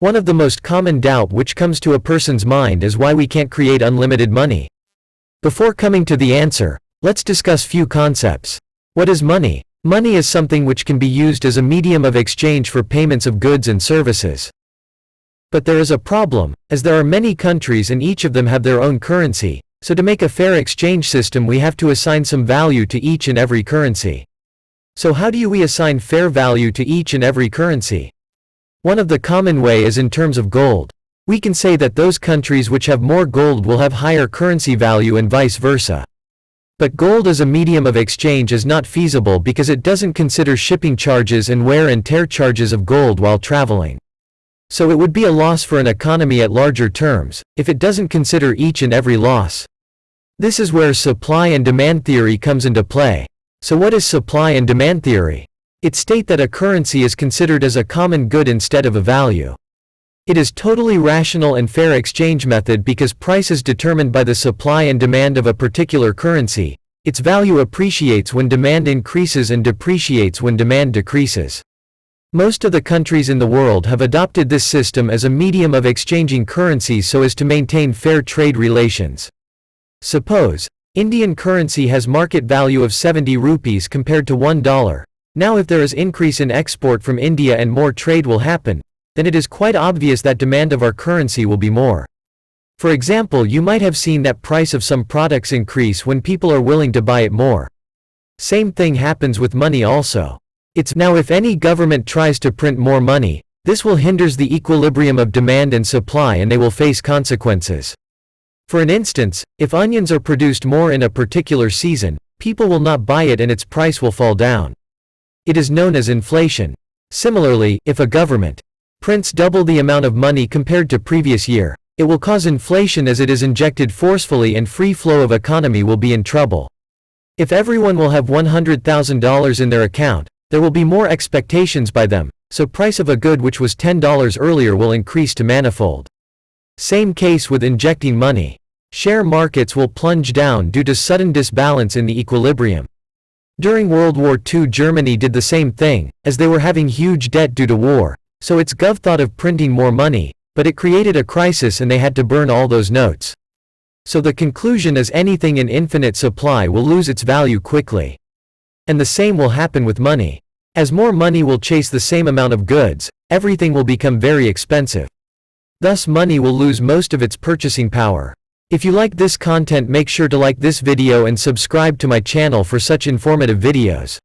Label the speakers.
Speaker 1: One of the most common doubt which comes to a person's mind is why we can't create unlimited money. Before coming to the answer, let's discuss few concepts. What is money? Money is something which can be used as a medium of exchange for payments of goods and services. But there is a problem, as there are many countries and each of them have their own currency, so to make a fair exchange system we have to assign some value to each and every currency. So how do we assign fair value to each and every currency? One of the common way is in terms of gold. We can say that those countries which have more gold will have higher currency value and vice versa. But gold as a medium of exchange is not feasible because it doesn't consider shipping charges and wear and tear charges of gold while traveling. So it would be a loss for an economy at larger terms, if it doesn't consider each and every loss. This is where supply and demand theory comes into play. So what is supply and demand theory? It states that a currency is considered as a common good instead of a value. It is totally rational and fair exchange method because price is determined by the supply and demand of a particular currency. Its value appreciates when demand increases and depreciates when demand decreases. Most of the countries in the world have adopted this system as a medium of exchanging currencies so as to maintain fair trade relations. Suppose, Indian currency has market value of 70 rupees compared to $1. Now if there is increase in export from India and more trade will happen, then it is quite obvious that demand of our currency will be more. For example, you might have seen that price of some products increase when people are willing to buy it more. Same thing happens with money also. Now if any government tries to print more money, this will hinders the equilibrium of demand and supply and they will face consequences. For an instance, if onions are produced more in a particular season, people will not buy it and its price will fall down. It is known as inflation. Similarly, if a government prints double the amount of money compared to previous year, it will cause inflation as it is injected forcefully and free flow of economy will be in trouble. If everyone will have $100,000 in their account, there will be more expectations by them, so price of a good which was $10 earlier will increase to manifold. Same case with injecting money. Share markets will plunge down due to sudden disbalance in the equilibrium. During World War II Germany did the same thing, as they were having huge debt due to war, so its gov thought of printing more money, but it created a crisis and they had to burn all those notes. So the conclusion is anything in infinite supply will lose its value quickly. And the same will happen with money. As more money will chase the same amount of goods, everything will become very expensive. Thus money will lose most of its purchasing power. If you like this content, make sure to like this video and subscribe to my channel for such informative videos.